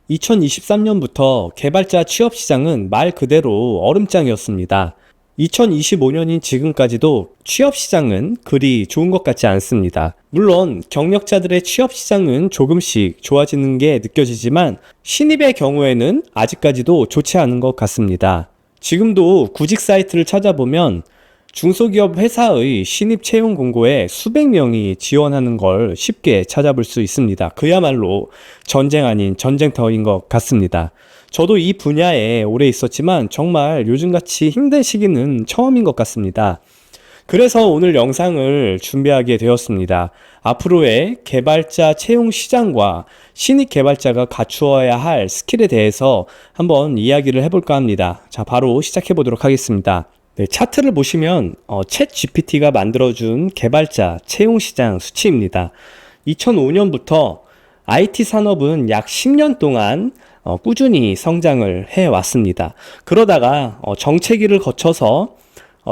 2023년부터 개발자 취업 시장은 말 그대로 얼음장이었습니다. 2025년인 지금까지도 취업 시장은 그리 좋은 것 같지 않습니다. 물론 경력자들의 취업 시장은 조금씩 좋아지는 게 느껴지지만 신입의 경우에는 아직까지도 좋지 않은 것 같습니다. 지금도 구직 사이트를 찾아보면 중소기업 회사의 신입 채용 공고에 수백 명이 지원하는 걸 쉽게 찾아볼 수 있습니다. 그야말로 전쟁 아닌 전쟁터인 것 같습니다. 저도 이 분야에 오래 있었지만 정말 요즘같이 힘든 시기는 처음인 것 같습니다. 그래서 오늘 영상을 준비하게 되었습니다. 앞으로의 개발자 채용 시장과 신입 개발자가 갖추어야 할 스킬에 대해서 한번 이야기를 해볼까 합니다. 자, 바로 시작해 보도록 하겠습니다. 네, 차트를 보시면 챗 GPT가 만들어준 개발자 채용 시장 수치입니다. 2005년부터 IT 산업은 약 10년 동안 꾸준히 성장을 해왔습니다. 그러다가 정체기를 거쳐서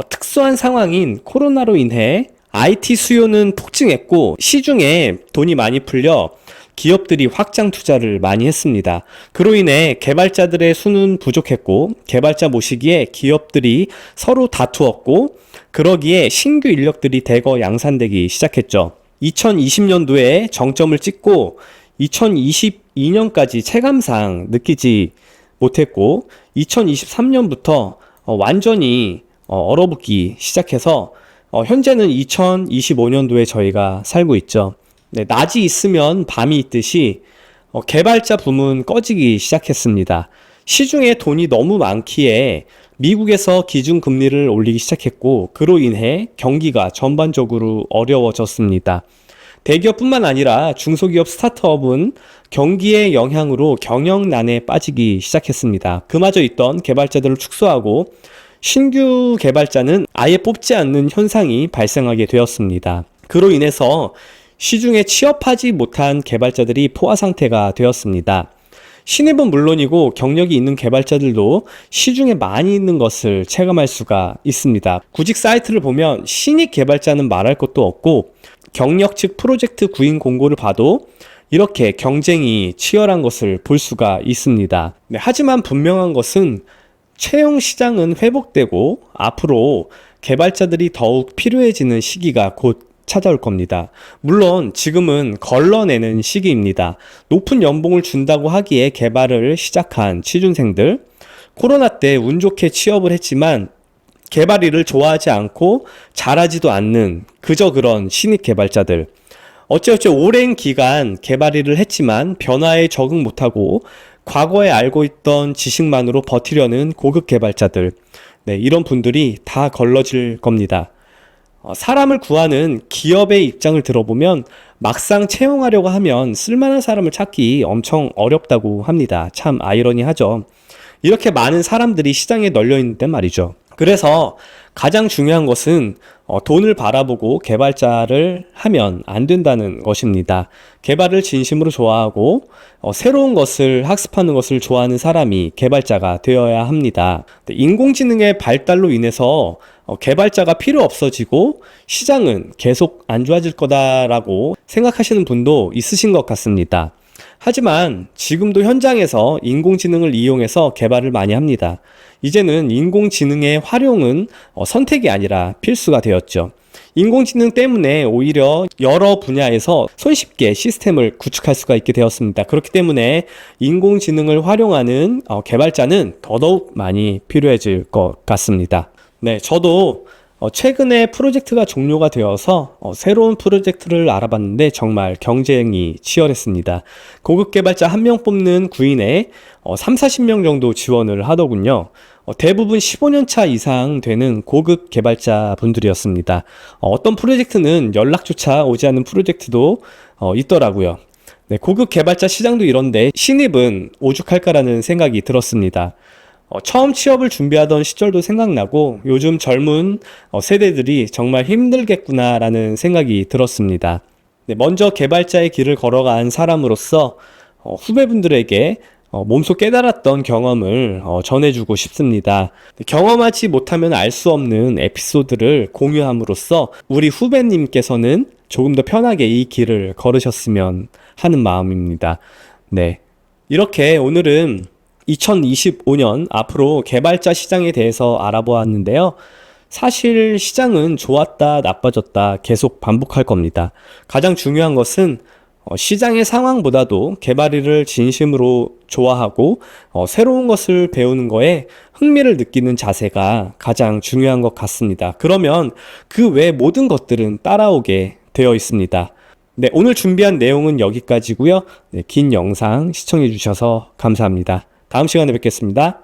특수한 상황인 코로나로 인해 IT 수요는 폭증했고 시중에 돈이 많이 풀려 기업들이 확장 투자를 많이 했습니다. 그로 인해 개발자들의 수는 부족했고 개발자 모시기에 기업들이 서로 다투었고 그러기에 신규 인력들이 대거 양산되기 시작했죠. 2020년도에 정점을 찍고 2022년까지 체감상 느끼지 못했고 2023년부터 완전히 얼어붙기 시작해서 현재는 2025년도에 저희가 살고 있죠. 네, 낮이 있으면 밤이 있듯이 개발자 붐은 꺼지기 시작했습니다. 시중에 돈이 너무 많기에 미국에서 기준금리를 올리기 시작했고 그로 인해 경기가 전반적으로 어려워졌습니다. 대기업뿐만 아니라 중소기업 스타트업은 경기의 영향으로 경영난에 빠지기 시작했습니다. 그마저 있던 개발자들을 축소하고 신규 개발자는 아예 뽑지 않는 현상이 발생하게 되었습니다. 그로 인해서 시중에 취업하지 못한 개발자들이 포화 상태가 되었습니다. 신입은 물론이고 경력이 있는 개발자들도 시중에 많이 있는 것을 체감할 수가 있습니다. 구직 사이트를 보면 신입 개발자는 말할 것도 없고 경력 측 프로젝트 구인 공고를 봐도 이렇게 경쟁이 치열한 것을 볼 수가 있습니다. 네, 하지만 분명한 것은 채용 시장은 회복되고 앞으로 개발자들이 더욱 필요해지는 시기가 곧 찾아올 겁니다. 물론 지금은 걸러내는 시기입니다. 높은 연봉을 준다고 하기에 개발을 시작한 취준생들, 코로나 때 운 좋게 취업을 했지만 개발 일을 좋아하지 않고 잘하지도 않는 그저 그런 신입 개발자들, 어찌어찌 오랜 기간 개발 일을 했지만 변화에 적응 못하고 과거에 알고 있던 지식만으로 버티려는 고급 개발자들, 네, 이런 분들이 다 걸러질 겁니다. 사람을 구하는 기업의 입장을 들어보면 막상 채용하려고 하면 쓸만한 사람을 찾기 엄청 어렵다고 합니다. 참 아이러니하죠. 이렇게 많은 사람들이 시장에 널려 있는데 말이죠. 그래서 가장 중요한 것은 돈을 바라보고 개발자를 하면 안 된다는 것입니다. 개발을 진심으로 좋아하고 새로운 것을 학습하는 것을 좋아하는 사람이 개발자가 되어야 합니다. 인공지능의 발달로 인해서 개발자가 필요 없어지고 시장은 계속 안 좋아질 거다라고 생각하시는 분도 있으신 것 같습니다. 하지만 지금도 현장에서 인공지능을 이용해서 개발을 많이 합니다. 이제는 인공지능의 활용은 선택이 아니라 필수가 되었죠. 인공지능 때문에 오히려 여러 분야에서 손쉽게 시스템을 구축할 수가 있게 되었습니다. 그렇기 때문에 인공지능을 활용하는 개발자는 더더욱 많이 필요해질 것 같습니다. 네, 저도 최근에 프로젝트가 종료가 되어서 새로운 프로젝트를 알아봤는데 정말 경쟁이 치열했습니다. 고급 개발자 1명 뽑는 구인에 30-40명 정도 지원을 하더군요. 대부분 15년 차 이상 되는 고급 개발자 분들이었습니다. 어떤 프로젝트는 연락조차 오지 않는 프로젝트도 있더라고요. 네, 고급 개발자 시장도 이런데 신입은 오죽할까라는 생각이 들었습니다. 처음 취업을 준비하던 시절도 생각나고 요즘 젊은 세대들이 정말 힘들겠구나라는 생각이 들었습니다. 네, 먼저 개발자의 길을 걸어간 사람으로서 후배분들에게 몸소 깨달았던 경험을 전해주고 싶습니다. 경험하지 못하면 알 수 없는 에피소드를 공유함으로써 우리 후배님께서는 조금 더 편하게 이 길을 걸으셨으면 하는 마음입니다. 네. 이렇게 오늘은 2025년 앞으로 개발자 시장에 대해서 알아보았는데요. 사실 시장은 좋았다, 나빠졌다 계속 반복할 겁니다. 가장 중요한 것은 시장의 상황보다도 개발일을 진심으로 좋아하고 새로운 것을 배우는 거에 흥미를 느끼는 자세가 가장 중요한 것 같습니다. 그러면 그 외 모든 것들은 따라오게 되어 있습니다. 네, 오늘 준비한 내용은 여기까지고요. 네, 긴 영상 시청해 주셔서 감사합니다. 다음 시간에 뵙겠습니다.